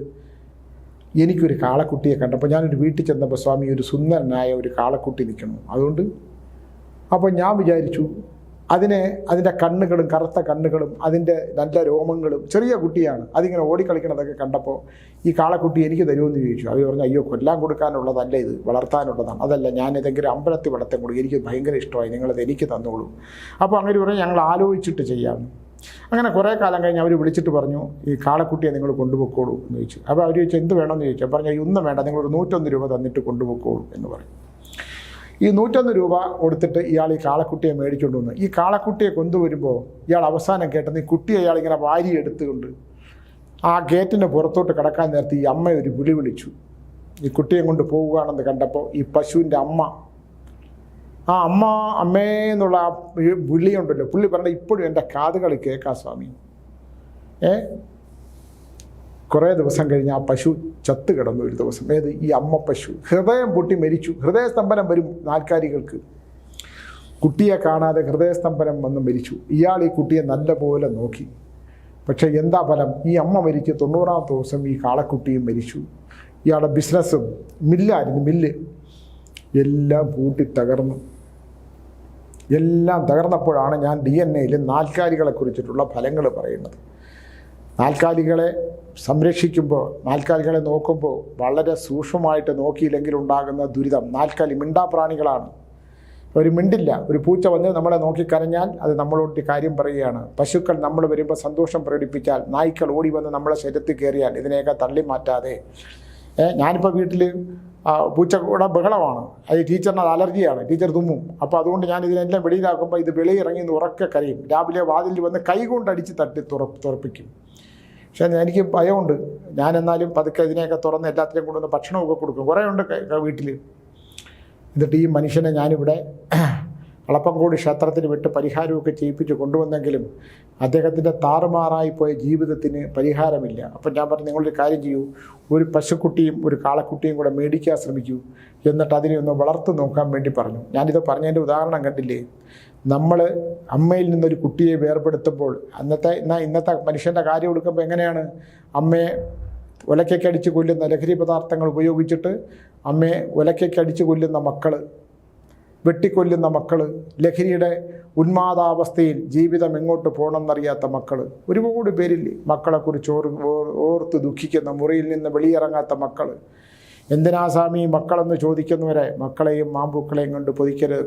എനിക്കൊരു കാളക്കുട്ടിയെ കണ്ടപ്പോൾ ഞാനൊരു വീട്ടിൽ ചെന്നപ്പോൾ സ്വാമി ഒരു സുന്ദരനായ ഒരു കാളക്കുട്ടി നിൽക്കണം. അതുകൊണ്ട് അപ്പോൾ ഞാൻ വിചാരിച്ചു അതിൻ്റെ കണ്ണുകളും കറുത്ത കണ്ണുകളും അതിൻ്റെ നല്ല രോമങ്ങളും, ചെറിയ കുട്ടിയാണ്, അതിങ്ങനെ ഓടിക്കളിക്കണതൊക്കെ കണ്ടപ്പോൾ ഈ കാളക്കുട്ടി എനിക്ക് തരുമെന്ന് ചോദിച്ചു. അവർ പറഞ്ഞു, അയ്യോ കൊല്ലാൻ കൊടുക്കാനുള്ളതല്ല ഇത്, വളർത്താനുള്ളതാണ്. അതല്ല, ഞാൻ ഏതെങ്കിലും അമ്പലത്തിൽ വളർത്താൻ കൊടുക്കും, എനിക്ക് ഭയങ്കര ഇഷ്ടമായി, നിങ്ങളത് എനിക്ക് തന്നോളൂ. അപ്പോൾ അങ്ങനെ പറഞ്ഞു, ഞങ്ങൾ ആലോചിച്ചിട്ട് ചെയ്യാം. അങ്ങനെ കുറേ കാലം കഴിഞ്ഞ് അവർ വിളിച്ചിട്ട് പറഞ്ഞു, ഈ കാളക്കുട്ടിയെ നിങ്ങൾ കൊണ്ടുപോയിക്കോളൂ എന്ന് ചോദിച്ചു. അപ്പോൾ അവർ ചോദിച്ചു, എന്ത് വേണമെന്ന് ചോദിച്ചു. പറഞ്ഞു, ഒന്നും വേണ്ട, നിങ്ങളൊരു 101 രൂപ തന്നിട്ട് കൊണ്ടുപോയിക്കോളൂ എന്ന് പറയും. ഈ 101 രൂപ കൊടുത്തിട്ട് ഇയാൾ ഈ കാളക്കുട്ടിയെ മേടിച്ചുകൊണ്ട് വന്നു. ഈ കാളക്കുട്ടിയെ കൊണ്ടുവരുമ്പോൾ ഇയാൾ അവസാനം കേട്ടത്, ഈ കുട്ടിയെ ഇയാൾ ഇങ്ങനെ വാരി എടുത്തുകൊണ്ട് ആ ഗേറ്റിൻ്റെ പുറത്തോട്ട് കിടക്കാൻ നേരത്ത് ഈ അമ്മ ഒരു വിളി വിളിച്ചു. ഈ കുട്ടിയെ കൊണ്ട് പോവുകയാണെന്ന് കണ്ടപ്പോൾ ഈ പശുവിൻ്റെ അമ്മ, ആ അമ്മേ എന്നുള്ള ആ വിളിയുണ്ടല്ലോ, പുള്ളി പറഞ്ഞ ഇപ്പോഴും എൻ്റെ കാതുകളിൽ കേൾക്കാം സ്വാമി. കുറേ ദിവസം കഴിഞ്ഞ് ആ പശു ചത്ത് കിടന്നു ഒരു ദിവസം. ഈ അമ്മ പശു ഹൃദയം പൊട്ടി മരിച്ചു. ഹൃദയസ്തംഭനം വരും നാൽക്കാലികൾക്ക്. കുട്ടിയെ കാണാതെ ഹൃദയസ്തംഭനം വന്ന് മരിച്ചു. ഇയാൾ ഈ കുട്ടിയെ നല്ലപോലെ നോക്കി. പക്ഷേ എന്താ ഫലം? ഈ അമ്മ മരിച്ച് 90-ാമത്തെ ദിവസം ഈ കാളക്കുട്ടിയും മരിച്ചു. ഇയാളുടെ ബിസിനസ്സും മില്ലായിരുന്നു, മില്ല് എല്ലാം പൂട്ടി തകർന്നു. എല്ലാം തകർന്നപ്പോഴാണ് ഞാൻ DNA-യിൽ നാൽക്കാലികളെ കുറിച്ചിട്ടുള്ള ഫലങ്ങൾ പറയുന്നത്. നാൽക്കാലികളെ സംരക്ഷിക്കുമ്പോൾ, നാൽക്കാലികളെ നോക്കുമ്പോൾ വളരെ സൂക്ഷ്മമായിട്ട് നോക്കിയില്ലെങ്കിൽ ഉണ്ടാകുന്ന ദുരിതം. നാൽക്കാലി മിണ്ടാപ്രാണികളാണ്, ഒരു മിണ്ടില്ല. ഒരു പൂച്ച വന്ന് നമ്മളെ നോക്കിക്കരഞ്ഞാൽ അത് നമ്മളോട് കാര്യം പറയുകയാണ്. പശുക്കൾ നമ്മൾ വരുമ്പോൾ സന്തോഷം പ്രകടിപ്പിച്ചാൽ, നായ്ക്കൾ ഓടി വന്ന് നമ്മളെ ശരീരത്തിൽ കയറിയാൽ ഇതിനെയൊക്കെ തള്ളി മാറ്റാതെ. ഞാനിപ്പോൾ വീട്ടിൽ പൂച്ചക്കൂടെ ബഹളമാണ്, അത് ടീച്ചറിന് അത് അലർജിയാണ്, ടീച്ചർ തുമ്മും. അപ്പോൾ അതുകൊണ്ട് ഞാൻ ഇതിനെല്ലാം വെളിയിലാക്കുമ്പോൾ ഇത് വെളിയിറങ്ങി ഉറക്കെ കരയും. രാവിലെ വാതിൽ വന്ന് കൈകൊണ്ടടിച്ച് തട്ടി തുറപ്പിക്കും. പക്ഷേ എനിക്ക് ഭയമുണ്ട്. ഞാനെന്നാലും പതുക്കെ ഇതിനെയൊക്കെ തുറന്ന് എല്ലാത്തിനും കൊണ്ടുവന്ന് ഭക്ഷണമൊക്കെ കൊടുക്കും. കുറേ ഉണ്ട് വീട്ടിൽ. എന്നിട്ട് ഈ മനുഷ്യനെ ഞാനിവിടെ അളപ്പംകോട് ക്ഷേത്രത്തിന് വിട്ട് പരിഹാരമൊക്കെ ചെയ്യിപ്പിച്ച് കൊണ്ടുവന്നെങ്കിലും അദ്ദേഹത്തിൻ്റെ താറുമാറായിപ്പോയ ജീവിതത്തിന് പരിഹാരമില്ല. അപ്പം ഞാൻ പറഞ്ഞു, നിങ്ങളൊരു കാര്യം ചെയ്യൂ, ഒരു പശുക്കുട്ടിയും ഒരു കാളക്കുട്ടിയും കൂടെ മേടിക്കാൻ ശ്രമിക്കൂ, എന്നിട്ട് അതിനെ ഒന്ന് വളർത്തു നോക്കാൻ വേണ്ടി പറഞ്ഞു. ഞാനിത് പറഞ്ഞതിൻ്റെ ഉദാഹരണം കണ്ടില്ലേ? നമ്മൾ അമ്മയിൽ നിന്നൊരു കുട്ടിയെ വേർപെടുത്തുമ്പോൾ, ഇന്നത്തെ മനുഷ്യൻ്റെ കാര്യം എടുക്കുമ്പോൾ എങ്ങനെയാണ് അമ്മയെ ഒലക്കടിച്ച് കൊല്ലുന്ന ലഹരി പദാർത്ഥങ്ങൾ ഉപയോഗിച്ചിട്ട് അമ്മയെ ഒലക്കടിച്ച് കൊല്ലുന്ന മക്കൾ, വെട്ടിക്കൊല്ലുന്ന മക്കൾ, ലഹരിയുടെ ഉന്മാദാവസ്ഥയിൽ ജീവിതം എങ്ങോട്ട് പോകണമെന്നറിയാത്ത മക്കൾ, ഒരുപാട് പേരില്ലേ? മക്കളെക്കുറിച്ച് ഓർത്ത് ദുഃഖിക്കുന്ന, മുറിയിൽ നിന്ന് വെളിയിറങ്ങാത്ത മക്കൾ. എന്തിനാ സ്വാമി മക്കളെന്ന് ചോദിക്കുന്നവരെ മക്കളെയും മാമ്പൂക്കളെയും കൊണ്ട്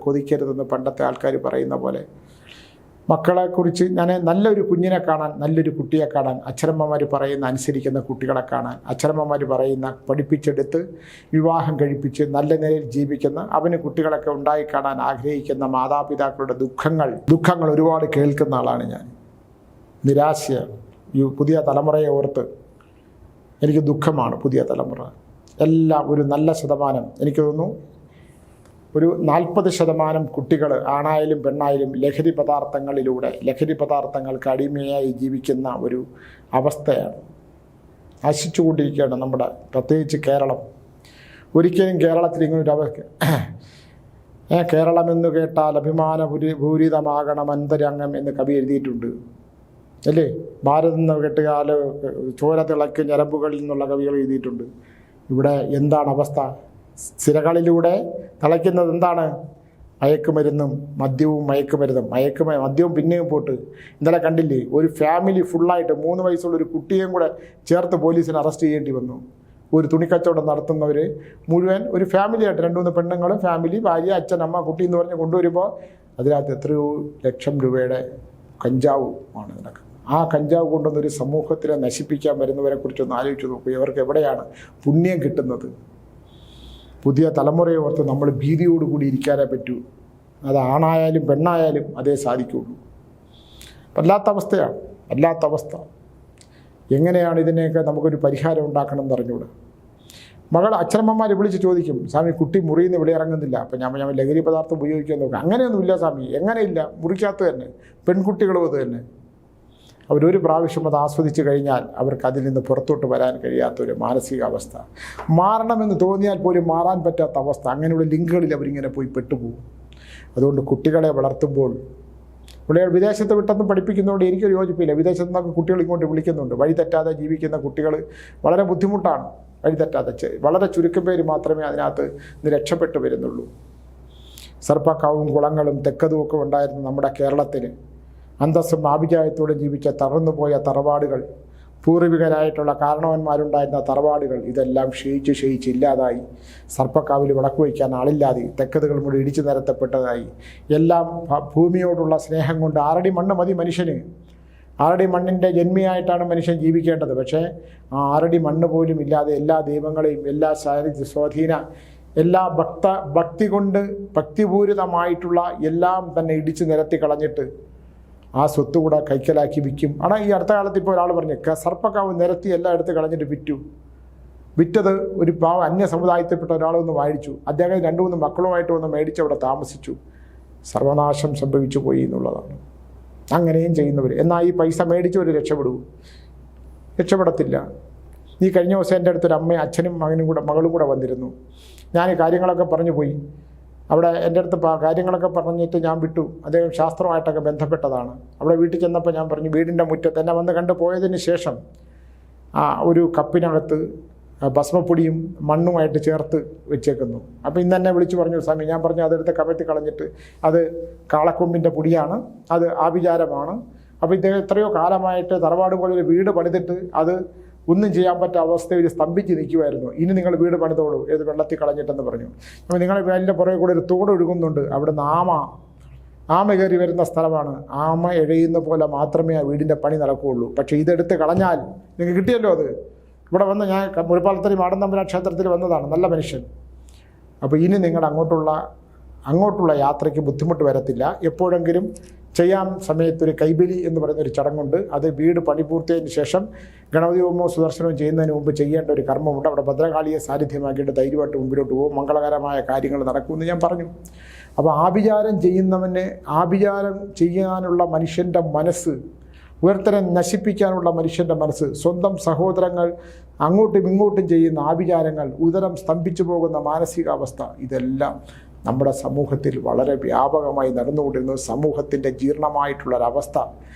കൊതിക്കരുതെന്ന് പണ്ടത്തെ ആൾക്കാർ പറയുന്ന പോലെ മക്കളെക്കുറിച്ച് ഞാൻ നല്ലൊരു കുഞ്ഞിനെ കാണാൻ, നല്ലൊരു കുട്ടിയെ കാണാൻ, അച്ഛനമ്മമാർ പറയുന്ന അനുസരിക്കുന്ന കുട്ടികളെ കാണാൻ, അച്ഛനമ്മമാർ പറയുന്ന പഠിപ്പിച്ചെടുത്ത് വിവാഹം കഴിപ്പിച്ച് നല്ല നിലയിൽ ജീവിക്കുന്ന, അവന് കുട്ടികളൊക്കെ ഉണ്ടായി കാണാൻ ആഗ്രഹിക്കുന്ന മാതാപിതാക്കളുടെ ദുഃഖങ്ങൾ ഒരുപാട് കേൾക്കുന്ന ആളാണ് ഞാൻ. നിരാശയാണ് ഈ പുതിയ തലമുറയെ ഓർത്ത് എനിക്ക് ദുഃഖമാണ്. പുതിയ തലമുറ എല്ലാം ഒരു നല്ല ശതമാനം, എനിക്ക് തോന്നുന്നു ഒരു 40% കുട്ടികൾ, ആണായാലും പെണ്ണായാലും ലഹരി പദാർത്ഥങ്ങൾക്ക് അടിമയായി ജീവിക്കുന്ന ഒരു അവസ്ഥയാണ്. നശിച്ചുകൊണ്ടിരിക്കുകയാണ് നമ്മുടെ, പ്രത്യേകിച്ച് കേരളം. ഒരിക്കലും കേരളത്തിൽ ഇങ്ങനൊരു അവസ്ഥ, കേരളമെന്ന് കേട്ടാൽ അഭിമാനപൂരിതമാകണം അന്തരംഗം എന്ന് കവി എഴുതിയിട്ടുണ്ട് അല്ലേ? ഭാരതം എന്ന് കേട്ടുകാൽ ചോര തിളയ്ക്ക് ഞരമ്പുകളിൽ നിന്നുള്ള കവികൾ എഴുതിയിട്ടുണ്ട്. ഇവിടെ എന്താണ് അവസ്ഥ? സിരകളിലൂടെ തിളയ്ക്കുന്നത് എന്താണ്? മയക്കുമരുന്നും മദ്യവും. മദ്യവും പിന്നെയും പോട്ട്. ഇന്നലെ കണ്ടില്ലേ, ഒരു ഫാമിലി ഫുള്ളായിട്ട് 3 വയസ്സുള്ള ഒരു കുട്ടിയെയും കൂടെ ചേർത്ത് പോലീസിന് അറസ്റ്റ് ചെയ്യേണ്ടി വന്നു. ഒരു തുണിക്കച്ചവടം നടത്തുന്നവർ മുഴുവൻ ഒരു ഫാമിലിയായിട്ട് 2-3 പെണ്ണുങ്ങളും ഫാമിലി, ഭാര്യ, അച്ഛൻ, അമ്മ, കുട്ടി എന്ന് പറഞ്ഞ് കൊണ്ടുവരുമ്പോൾ അതിനകത്ത് എത്രയോ ലക്ഷം രൂപയുടെ കഞ്ചാവ് ആണ് നടക്കുന്നത്. ആ കഞ്ചാവ് കൊണ്ടുവന്നൊരു സമൂഹത്തിനെ നശിപ്പിക്കാൻ വരുന്നവരെ കുറിച്ചൊന്ന് ആലോചിച്ച് നോക്കൂ. ഇവർക്ക് എവിടെയാണ് പുണ്യം കിട്ടുന്നത്? പുതിയ തലമുറയെ ഓർത്ത് നമ്മൾ ഭീതിയോടുകൂടി ഇരിക്കാനേ പറ്റൂ. അത് ആണായാലും പെണ്ണായാലും അതേ സാധിക്കുള്ളൂ. വല്ലാത്ത അവസ്ഥ. എങ്ങനെയാണ് ഇതിനെയൊക്കെ നമുക്കൊരു പരിഹാരം ഉണ്ടാക്കണം എന്നറിഞ്ഞൂടെ? അച്ഛനമ്മമാർ വിളിച്ച് ചോദിക്കും, സ്വാമി കുട്ടി മുറിയിൽ നിന്ന് ഇവിടെ ഇറങ്ങുന്നില്ല. അപ്പം ഞാൻ ലഹരി പദാർത്ഥം ഉപയോഗിക്കാൻ നോക്കാം. അങ്ങനെയൊന്നുമില്ല സ്വാമി. എങ്ങനെയില്ല? മുറിക്കകത്ത് തന്നെ പെൺകുട്ടികളും അത് തന്നെ. അവരൊരു പ്രാവശ്യം അത് ആസ്വദിച്ച് കഴിഞ്ഞാൽ അവർക്ക് അതിൽ നിന്ന് പുറത്തോട്ട് വരാൻ കഴിയാത്തൊരു മാനസികാവസ്ഥ. മാറണമെന്ന് തോന്നിയാൽ പോലും മാറാൻ പറ്റാത്ത അവസ്ഥ. അങ്ങനെയുള്ള ലിങ്കുകളിൽ അവരിങ്ങനെ പോയി പെട്ടുപോകും. അതുകൊണ്ട് കുട്ടികളെ വളർത്തുമ്പോൾ, ഇവിടെ വിദേശത്ത് വിട്ടൊന്നും പഠിപ്പിക്കുന്നതുകൊണ്ട് എനിക്കൊരു യോജിപ്പില്ല. വിദേശത്ത് നിന്നൊക്കെ കുട്ടികൾ ഇങ്ങോട്ട് വിളിക്കുന്നുണ്ട്. വഴി തെറ്റാതെ ജീവിക്കുന്ന കുട്ടികൾ വളരെ ബുദ്ധിമുട്ടാണ്. വഴി തെറ്റാതെ വളരെ ചുരുക്കം പേര് മാത്രമേ അതിനകത്ത് നിന്ന് രക്ഷപ്പെട്ടു വരുന്നുള്ളൂ. സർപ്പക്കാവും കുളങ്ങളും തെക്കതുമൊക്കെ ഉണ്ടായിരുന്ന നമ്മുടെ കേരളത്തിൽ അന്തസ്സും ആഭിജാത്യത്തോടെ ജീവിച്ച തളർന്നുപോയ തറവാടുകൾ, പൂർവികരായിട്ടുള്ള കാരണവന്മാരുണ്ടായിരുന്ന തറവാടുകൾ, ഇതെല്ലാം ക്ഷയിച്ച് ഇല്ലാതായി. സർപ്പക്കാവിൽ വിളക്ക് വയ്ക്കാൻ ആളില്ലാതെ തെക്കതുകൾ മുഴുവൻ ഇടിച്ചു നിരത്തപ്പെട്ടതായി. എല്ലാം ഭൂമിയോടുള്ള സ്നേഹം കൊണ്ട് 6 അടി മണ്ണ് മതി മനുഷ്യന്. 6 അടി മണ്ണിൻ്റെ ജന്മിയായിട്ടാണ് മനുഷ്യൻ ജീവിക്കേണ്ടത്. പക്ഷേ ആ 6 അടി മണ്ണ് പോലും ഇല്ലാതെ എല്ലാ ദൈവങ്ങളെയും, എല്ലാ സ്വാധീന, എല്ലാ ഭക്തി കൊണ്ട് ഭക്തിപൂരിതമായിട്ടുള്ള എല്ലാം തന്നെ ഇടിച്ചു നിരത്തി കളഞ്ഞിട്ട് ആ സ്വത്ത് കൂടെ കൈക്കലാക്കി വിൽക്കും. ആണ് ഈ അടുത്ത കാലത്ത് ഇപ്പോൾ ഒരാൾ പറഞ്ഞു, സർപ്പക്കാവ് നിരത്തി എല്ലാം എടുത്ത് കളഞ്ഞിട്ട് വിറ്റത് ഒരു അന്യ സമുദായത്തിൽപ്പെട്ട ഒരാളൊന്ന് വായിച്ചു. അദ്ദേഹം 2-3 മക്കളുമായിട്ട് വന്ന് മേടിച്ച് അവിടെ താമസിച്ചു. സർവനാശം സംഭവിച്ചു പോയി എന്നുള്ളതാണ്. അങ്ങനെയും ചെയ്യുന്നവർ. എന്നാൽ ഈ പൈസ മേടിച്ചവർ രക്ഷപ്പെടത്തില്ല. ഈ കഴിഞ്ഞ ദിവസം എൻ്റെ അടുത്തൊരു അമ്മയും അച്ഛനും മകളും കൂടെ വന്നിരുന്നു. ഞാൻ ഈ കാര്യങ്ങളൊക്കെ പറഞ്ഞു പോയി. അവിടെ എൻ്റെ അടുത്ത് കാര്യങ്ങളൊക്കെ പറഞ്ഞിട്ട് ഞാൻ വിട്ടു. അദ്ദേഹം ശാസ്ത്രമായിട്ടൊക്കെ ബന്ധപ്പെട്ടതാണ്. അവിടെ വീട്ടിൽ ചെന്നപ്പോൾ ഞാൻ പറഞ്ഞു, വീടിൻ്റെ മുറ്റത്ത് എന്നെ വന്ന് കണ്ടു പോയതിന് ശേഷം ഒരു കപ്പിനകത്ത് ഭസ്മപ്പൊടിയും മണ്ണുമായിട്ട് ചേർത്ത് വെച്ചേക്കുന്നു. അപ്പോൾ ഇന്ന് എന്നെ വിളിച്ചു പറഞ്ഞു, സ്വാമി, ഞാൻ പറഞ്ഞു അതെടുത്ത് കമഴ്ത്തി കളഞ്ഞിട്ട് അത് കാളക്കൊമ്പിൻ്റെ പൊടിയാണ്, അത് ആഭിചാരമാണ്. അപ്പോൾ ഇദ്ദേഹം എത്രയോ കാലമായിട്ട് തറവാട് പോലെ ഒരു വീട് പണിതിട്ട് അത് ഒന്നും ചെയ്യാൻ പറ്റാത്ത അവസ്ഥയിൽ സ്തംഭിച്ച് നിൽക്കുമായിരുന്നു. ഇനി നിങ്ങൾ വീട് പണിതോളൂ, ഏത് വെള്ളത്തിൽ കളഞ്ഞിട്ടെന്ന് പറഞ്ഞു. അപ്പോൾ നിങ്ങൾ അതിൻ്റെ പുറകെ കൂടെ ഒരു തോട് ഒഴുകുന്നുണ്ട്, അവിടുന്ന് ആമ കയറി വരുന്ന സ്ഥലമാണ്. ആമ എഴയുന്ന പോലെ മാത്രമേ ആ വീടിൻ്റെ പണി നടക്കുകയുള്ളൂ. പക്ഷേ ഇതെടുത്ത് കളഞ്ഞാൽ നിങ്ങൾക്ക് കിട്ടിയല്ലോ. അത് ഇവിടെ വന്ന് ഞാൻ മുഴപ്പാലത്തരി മാടന്തമ്പുരാൻ ക്ഷേത്രത്തിൽ വന്നതാണ്, നല്ല മനുഷ്യൻ. അപ്പോൾ ഇനി നിങ്ങളുടെ അങ്ങോട്ടുള്ള യാത്രയ്ക്ക് ബുദ്ധിമുട്ട് വരത്തില്ല. എപ്പോഴെങ്കിലും ചെയ്യാൻ സമയത്തൊരു കൈബലി എന്ന് പറയുന്നൊരു ചടങ്ങുണ്ട്. അത് വീട് പണി പൂർത്തിയതിന് ശേഷം ഗണപതി ഹോമവും സുദർശനവും ചെയ്യുന്നതിന് മുമ്പ് ചെയ്യേണ്ട ഒരു കർമ്മമുണ്ട്. അവിടെ ഭദ്രകാളിയെ സാന്നിധ്യമാക്കിയിട്ട് ധൈര്യമായിട്ട് മുമ്പിലോട്ട് പോകും, മംഗളകരമായ കാര്യങ്ങൾ നടക്കുമെന്ന് ഞാൻ പറഞ്ഞു. അപ്പോൾ ആഭിചാരം ചെയ്യാനുള്ള മനുഷ്യൻ്റെ മനസ്സ്, ഉയർത്തനെ നശിപ്പിക്കാനുള്ള മനുഷ്യൻ്റെ മനസ്സ്, സ്വന്തം സഹോദരങ്ങൾ അങ്ങോട്ടും ഇങ്ങോട്ടും ചെയ്യുന്ന ആഭിചാരങ്ങൾ, ഉദരം സ്തംഭിച്ചു പോകുന്ന മാനസികാവസ്ഥ, ഇതെല്ലാം നമ്മുടെ സമൂഹത്തിൽ വളരെ വ്യാപകമായി നടന്നുകൊണ്ടിരുന്നത്. സമൂഹത്തിൻ്റെ ജീർണമായിട്ടുള്ളൊരവസ്ഥ.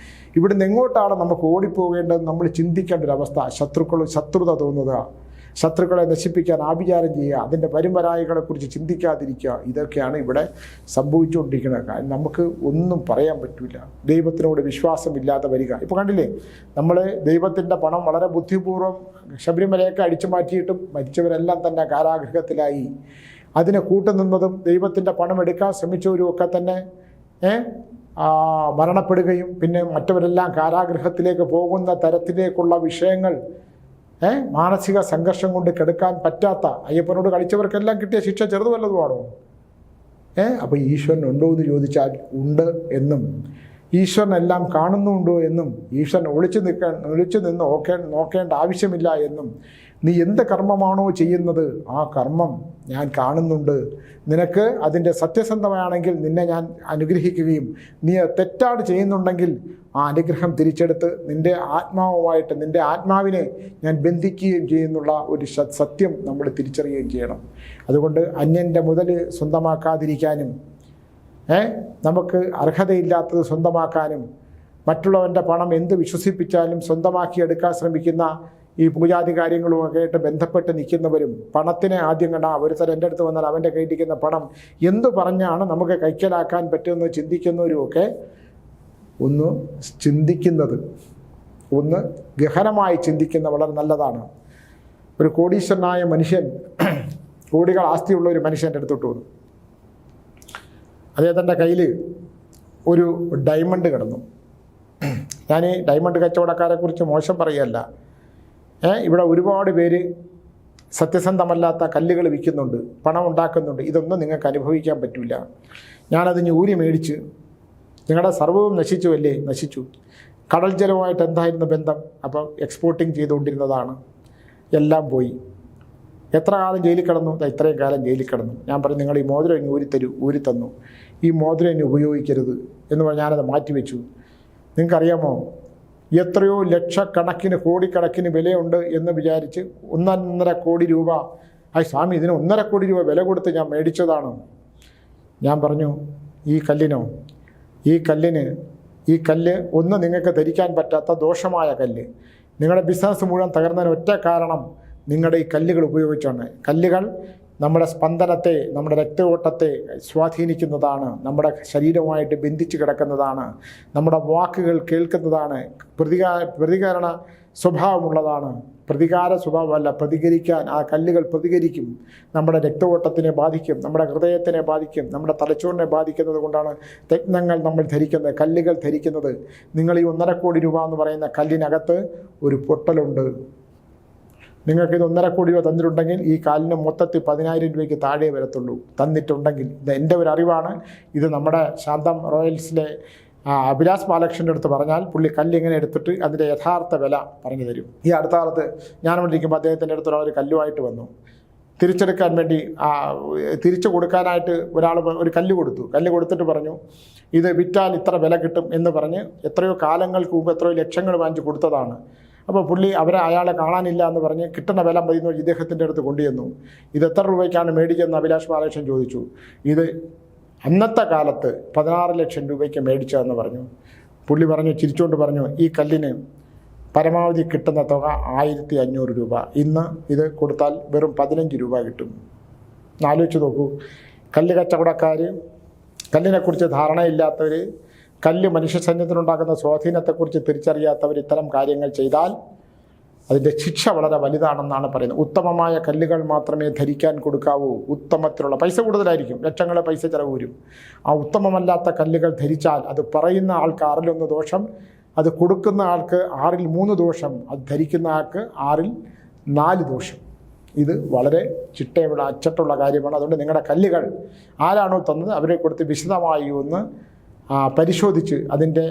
ഇവിടുന്ന് എങ്ങോട്ടാണ് നമുക്ക് ഓടിപ്പോകേണ്ടത് നമ്മൾ ചിന്തിക്കേണ്ട ഒരവസ്ഥ. ശത്രുത തോന്നുക, ശത്രുക്കളെ നശിപ്പിക്കാൻ ആഭിചാരം ചെയ്യുക, അതിൻ്റെ പരമ്പരായികളെക്കുറിച്ച് ചിന്തിക്കാതിരിക്കുക, ഇതൊക്കെയാണ് ഇവിടെ സംഭവിച്ചുകൊണ്ടിരിക്കുന്നത്. കാരണം നമുക്ക് ഒന്നും പറയാൻ പറ്റില്ല. ദൈവത്തിനോട് വിശ്വാസമില്ലാതെ വരിക. ഇപ്പോൾ കണ്ടില്ലേ, നമ്മൾ ദൈവത്തിൻ്റെ പണം വളരെ ബുദ്ധിപൂർവ്വം ശബരിമലയൊക്കെ അടിച്ചു മാറ്റിയിട്ടും മരിച്ചവരെല്ലാം തന്നെ കാരാഗൃഹത്തിലായി. അതിനെ കൂട്ടുനിന്നതും ദൈവത്തിൻ്റെ പണം എടുക്കാൻ ശ്രമിച്ചവരും ഒക്കെ തന്നെ മരണപ്പെടുകയും പിന്നെ മറ്റവരെല്ലാം കാരാഗൃഹത്തിലേക്ക് പോകുന്ന തരത്തിലേക്കുള്ള വിഷയങ്ങൾ, മാനസിക സംഘർഷം കൊണ്ട് കെടുക്കാൻ പറ്റാത്ത, അയ്യപ്പനോട് കളിച്ചവർക്കെല്ലാം കിട്ടിയ ശിക്ഷ ചെറുതു വല്ലതുമാണോ? അപ്പോൾ ഈശ്വരൻ ഉണ്ടോ എന്ന് ചോദിച്ചാൽ ഉണ്ട് എന്നും, ഈശ്വരൻ എല്ലാം കാണുന്നുണ്ടോ എന്നും, ഈശ്വരൻ ഒളിച്ചു നിന്ന് നോക്കേണ്ട ആവശ്യമില്ല എന്നും, നീ എന്ത് കർമ്മമാണോ ചെയ്യുന്നത് ആ കർമ്മം ഞാൻ കാണുന്നുണ്ട്, നിനക്ക് അതിൻ്റെ സത്യസന്ധമാണെങ്കിൽ നിന്നെ ഞാൻ അനുഗ്രഹിക്കുകയും നീ തെറ്റാണ് ചെയ്യുന്നുണ്ടെങ്കിൽ ആ അനുഗ്രഹം തിരിച്ചെടുത്ത് നിൻ്റെ ആത്മാവുമായിട്ട് നിൻ്റെ ആത്മാവിനെ ഞാൻ ബന്ധിക്കുകയും ചെയ്യുന്നുള്ള ഒരു സത്യം നമ്മൾ തിരിച്ചറിയുകയും ചെയ്യണം. അതുകൊണ്ട് അന്യൻ്റെ മുതൽ സ്വന്തമാക്കാതിരിക്കാനും നമുക്ക് അർഹതയില്ലാത്തത് സ്വന്തമാക്കാനും മറ്റുള്ളവൻ്റെ പണം എന്ത് വിശ്വസിപ്പിച്ചാലും സ്വന്തമാക്കിയെടുക്കാൻ ശ്രമിക്കുന്ന ഈ പൂജാതി കാര്യങ്ങളുമൊക്കെ ആയിട്ട് ബന്ധപ്പെട്ട് നിൽക്കുന്നവരും പണത്തിനെ ആദ്യം കണ്ട ഒരുത്തർ എൻ്റെ അടുത്ത് വന്നാൽ അവൻ്റെ കയ്യിലിരിക്കുന്ന പണം എന്തു പറഞ്ഞാണ് നമുക്ക് കൈക്കലാക്കാൻ പറ്റുമെന്ന് ചിന്തിക്കുന്നവരുമൊക്കെ ഒന്ന് ഗഹനമായി ചിന്തിക്കുന്ന വളരെ നല്ലതാണ്. ഒരു കോടീശ്വരനായ മനുഷ്യൻ, കോടികൾ ആസ്തിയുള്ള ഒരു മനുഷ്യൻ്റെ അടുത്തോട്ട് വന്നു. അദ്ദേഹത്തിൻ്റെ കയ്യിൽ ഒരു ഡയമണ്ട് കിടന്നു. ഞാൻ ഈ ഡയമണ്ട് കച്ചവടക്കാരെക്കുറിച്ച് മോശം പറയുകയല്ല. ഇവിടെ ഒരുപാട് പേര് സത്യസന്ധമല്ലാത്ത കല്ലുകൾ വിൽക്കുന്നുണ്ട്, പണം ഉണ്ടാക്കുന്നുണ്ട്. ഇതൊന്നും നിങ്ങൾക്ക് അനുഭവിക്കാൻ പറ്റില്ല. ഞാനത് ഊരി മേടിച്ച്, നിങ്ങളുടെ സർവ്വവും നശിച്ചുവല്ലേ? നശിച്ചു. കടൽ ജലവുമായിട്ട് എന്തായിരുന്നു ബന്ധം? അപ്പം എക്സ്പോർട്ടിങ് ചെയ്തുകൊണ്ടിരുന്നതാണ്, എല്ലാം പോയി. എത്ര കാലം ജയിലിൽ കിടന്നു? ഇത്രയും കാലം ജയിലിൽ കിടന്നു. ഞാൻ പറഞ്ഞു, നിങ്ങൾ ഈ മോതിരം ഇനി ഊരി തന്നു, ഈ മോതിരം ഇനി ഉപയോഗിക്കരുത് എന്ന് പറഞ്ഞ് ഞാനത് മാറ്റിവെച്ചു. നിങ്ങൾക്കറിയാമോ, എത്രയോ ലക്ഷക്കണക്കിന് കോടിക്കണക്കിന് വിലയുണ്ട് എന്ന് വിചാരിച്ച് 1.5 കോടി രൂപ, സ്വാമി ഇതിന് 1.5 കോടി രൂപ വില കൊടുത്ത് ഞാൻ മേടിച്ചതാണ്. ഞാൻ പറഞ്ഞു, ഈ കല്ല് ഒന്ന് നിങ്ങൾക്ക് ധരിക്കാൻ പറ്റാത്ത ദോഷമായ കല്ല്. നിങ്ങളുടെ ബിസിനസ് മുഴുവൻ തകർന്നതിന് ഒറ്റ കാരണം നിങ്ങളുടെ ഈ കല്ലുകൾ ഉപയോഗിച്ചാണ്. കല്ലുകൾ നമ്മുടെ സ്പന്ദനത്തെ, നമ്മുടെ രക്തയോട്ടത്തെ സ്വാധീനിക്കുന്നതാണ്, നമ്മുടെ ശരീരവുമായിട്ട് ബന്ധിച്ച് കിടക്കുന്നതാണ്, നമ്മുടെ വാക്കുകൾ കേൾക്കുന്നതാണ്, പ്രതികരണ സ്വഭാവമുള്ളതാണ്. പ്രതികാര സ്വഭാവമല്ല, പ്രതികരിക്കാൻ ആ കല്ലുകൾ പ്രതികരിക്കും. നമ്മുടെ രക്തഓട്ടത്തിനെ ബാധിക്കും, നമ്മുടെ ഹൃദയത്തിനെ ബാധിക്കും, നമ്മുടെ തലച്ചോറിനെ ബാധിക്കുന്നത് കൊണ്ടാണ് രത്നങ്ങൾ നമ്മൾ ധരിക്കുന്നത്, കല്ലുകൾ ധരിക്കുന്നത്. നിങ്ങൾ ഈ 1.5 കോടി രൂപ എന്ന് പറയുന്ന കല്ലിനകത്ത് ഒരു പൊട്ടലുണ്ട്. നിങ്ങൾക്കിത് 1.5 കോടി രൂപ തന്നിട്ടുണ്ടെങ്കിൽ ഈ കാലിന് മൊത്തത്തിൽ 10,000 രൂപയ്ക്ക് താഴെ വരത്തുള്ളൂ. തന്നിട്ടുണ്ടെങ്കിൽ. ഇത് എൻ്റെ ഒരു അറിവാണ്. ഇത് നമ്മുടെ ശാന്തം റോയൽസിലെ അഭിലാഷ് ബാലകൃഷ്ണൻ്റെ അടുത്ത് പറഞ്ഞാൽ പുള്ളി കല്ലിങ്ങനെ എടുത്തിട്ട് അതിൻ്റെ യഥാർത്ഥ വില പറഞ്ഞു തരും. ഈ അടുത്ത കാലത്ത് ഞാനിവിടെ ഇരിക്കുമ്പോൾ അദ്ദേഹത്തിൻ്റെ അടുത്ത് ഒരു കല്ലുമായിട്ട് വന്നു. തിരിച്ചെടുക്കാൻ വേണ്ടി തിരിച്ചു കൊടുക്കാനായിട്ട് ഒരാൾ ഒരു കല്ല് കൊടുത്തു. കല്ല് കൊടുത്തിട്ട് പറഞ്ഞു, ഇത് വിറ്റാൽ ഇത്ര വില കിട്ടും എന്ന് പറഞ്ഞ് എത്രയോ കാലങ്ങൾക്ക് മുമ്പ് എത്രയോ ലക്ഷങ്ങൾ വാങ്ങിച്ച് കൊടുത്തതാണ്. അപ്പോൾ പുള്ളി അയാളെ കാണാനില്ല എന്ന് പറഞ്ഞ് കിട്ടുന്ന വില മതി എന്ന് ഇദ്ദേഹത്തിൻ്റെ അടുത്ത് കൊണ്ടുവന്നു. ഇത് എത്ര രൂപയ്ക്കാണ് മേടിച്ചതെന്ന് അഭിലാഷ് ബാലകൃഷ്ണൻ ചോദിച്ചു. ഇത് അന്നത്തെ കാലത്ത് 16 ലക്ഷം രൂപയ്ക്ക് മേടിച്ചതെന്ന് പറഞ്ഞു. പുള്ളി പറഞ്ഞു, ചിരിച്ചുകൊണ്ട് പറഞ്ഞു, ഈ കല്ലിന് പരമാവധി കിട്ടുന്ന തുക 1500 രൂപ. ഇന്ന് ഇത് കൊടുത്താൽ വെറും 15 രൂപ കിട്ടും. ആലോചിച്ച് നോക്കൂ. കല്ല് കച്ചവടക്കാർ, കല്ലിനെക്കുറിച്ച് ധാരണയില്ലാത്തവർ, കല്ല് മനുഷ്യ സൈന്യത്തിനുണ്ടാക്കുന്ന സ്വാധീനത്തെക്കുറിച്ച് തിരിച്ചറിയാത്തവർ ഇത്തരം കാര്യങ്ങൾ ചെയ്താൽ അതിൻ്റെ ശിക്ഷ വളരെ വലുതാണെന്നാണ് പറയുന്നത്. ഉത്തമമായ കല്ലുകൾ മാത്രമേ ധരിക്കാൻ കൊടുക്കാവൂ. ഉത്തമത്തിലുള്ള പൈസ കൂടുതലായിരിക്കും, ലക്ഷങ്ങളെ പൈസ ചിലവ് വരും. ആ ഉത്തമമല്ലാത്ത കല്ലുകൾ ധരിച്ചാൽ അത് പറയുന്ന ആൾക്ക് 6-1 ദോഷം, അത് കൊടുക്കുന്ന ആൾക്ക് 6-3 ദോഷം, അത് ധരിക്കുന്ന ആൾക്ക് 6-4 ദോഷം. ഇത് വളരെ ചിട്ടയുള്ള അച്ചട്ടുള്ള കാര്യമാണ്. അതുകൊണ്ട് നിങ്ങളുടെ കല്ലുകൾ ആരാണോ തന്നത് അവരെ കൊടുത്ത് വിശദമായി ഒന്ന് പരിശോധിച്ച് അതിൻ്റെ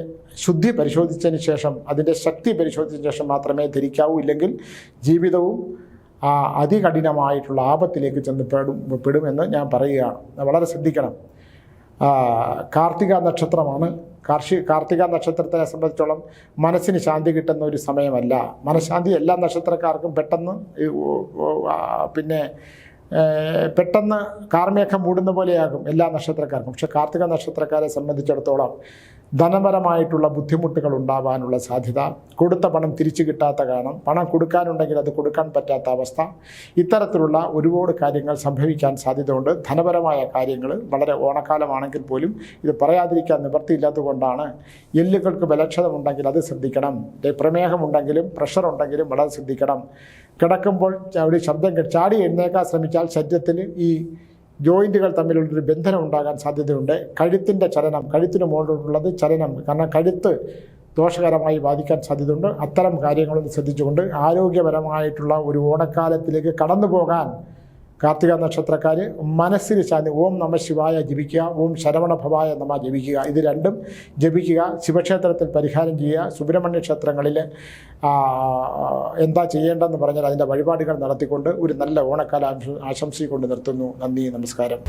ശുദ്ധി പരിശോധിച്ചതിന് ശേഷം, അതിൻ്റെ ശക്തി പരിശോധിച്ചതിന് ശേഷം മാത്രമേ ധരിക്കാവൂ. ഇല്ലെങ്കിൽ ജീവിതവും അതികഠിനമായിട്ടുള്ള ആപത്തിലേക്ക് ചെന്ന് പെടുമെന്ന് ഞാൻ പറയുകയാണ്. വളരെ ശ്രദ്ധിക്കണം. കാർത്തിക നക്ഷത്രമാണ്. കാർത്തിക നക്ഷത്രത്തെ സംബന്ധിച്ചോളം മനസ്സിന് ശാന്തി കിട്ടുന്ന ഒരു സമയമല്ല. മനഃശാന്തി എല്ലാ നക്ഷത്രക്കാർക്കും പെട്ടെന്ന് കാർമേഘം മൂടുന്ന പോലെയാകും എല്ലാ നക്ഷത്രക്കാർക്കും. പക്ഷെ കാർത്തിക നക്ഷത്രക്കാരെ സംബന്ധിച്ചിടത്തോളം ധനപരമായിട്ടുള്ള ബുദ്ധിമുട്ടുകൾ ഉണ്ടാവാനുള്ള സാധ്യത, കൊടുത്ത പണം തിരിച്ചു കിട്ടാത്ത കാരണം, പണം കൊടുക്കാനുണ്ടെങ്കിൽ അത് കൊടുക്കാൻ പറ്റാത്ത അവസ്ഥ, ഇത്തരത്തിലുള്ള ഒരുപാട് കാര്യങ്ങൾ സംഭവിക്കാൻ സാധ്യതയുണ്ട്. ധനപരമായ കാര്യങ്ങൾ വളരെ ഓണക്കാലമാണെങ്കിൽ പോലും ഇത് പറയാതിരിക്കാൻ നിവൃത്തിയില്ലാത്തതുകൊണ്ടാണ്. എല്ലുകൾക്ക് ബലക്ഷതമുണ്ടെങ്കിൽ അത് ശ്രദ്ധിക്കണം. പ്രമേഹമുണ്ടെങ്കിലും പ്രഷർ ഉണ്ടെങ്കിലും വളരെ ശ്രദ്ധിക്കണം. കിടക്കുമ്പോൾ ഒരു ശബ്ദം ചാടി എഴുന്നേക്കാൻ ശ്രമിച്ചാൽ ശരീരത്തിൽ ഈ ജോയിൻറ്റുകൾ തമ്മിലുള്ളൊരു ബന്ധനം ഉണ്ടാകാൻ സാധ്യതയുണ്ട്. കഴുത്തിൻ്റെ ചലനം, കഴുത്തിന് മുകളിലുള്ളത് ചലനം, കാരണം കഴുത്ത് ദോഷകരമായി ബാധിക്കാൻ സാധ്യതയുണ്ട്. അത്തരം കാര്യങ്ങളൊന്നും ശ്രദ്ധിച്ചുകൊണ്ട് ആരോഗ്യപരമായിട്ടുള്ള ഒരു ഓണക്കാലത്തിലേക്ക് കടന്നു പോകാൻ കാർത്തിക നക്ഷത്രക്കാർ മനസ്സിന് ശാന്തി, ഓം നമ ശിവായ ജപിക്കുക, ഓം ശരവണ ഭവായ നമ ജപിക്കുക. ഇത് രണ്ടും ജപിക്കുക. ശിവക്ഷേത്രത്തിൽ പരിഹാരം ചെയ്യുക. സുബ്രഹ്മണ്യ ക്ഷേത്രങ്ങളിൽ എന്താ ചെയ്യേണ്ടതെന്ന് പറഞ്ഞാൽ അതിൻ്റെ വഴിപാടുകൾ നടത്തിക്കൊണ്ട് ഒരു നല്ല ഓണക്കാലം ആശംസിക്കൊണ്ട് നിർത്തുന്നു. നന്ദി, നമസ്കാരം.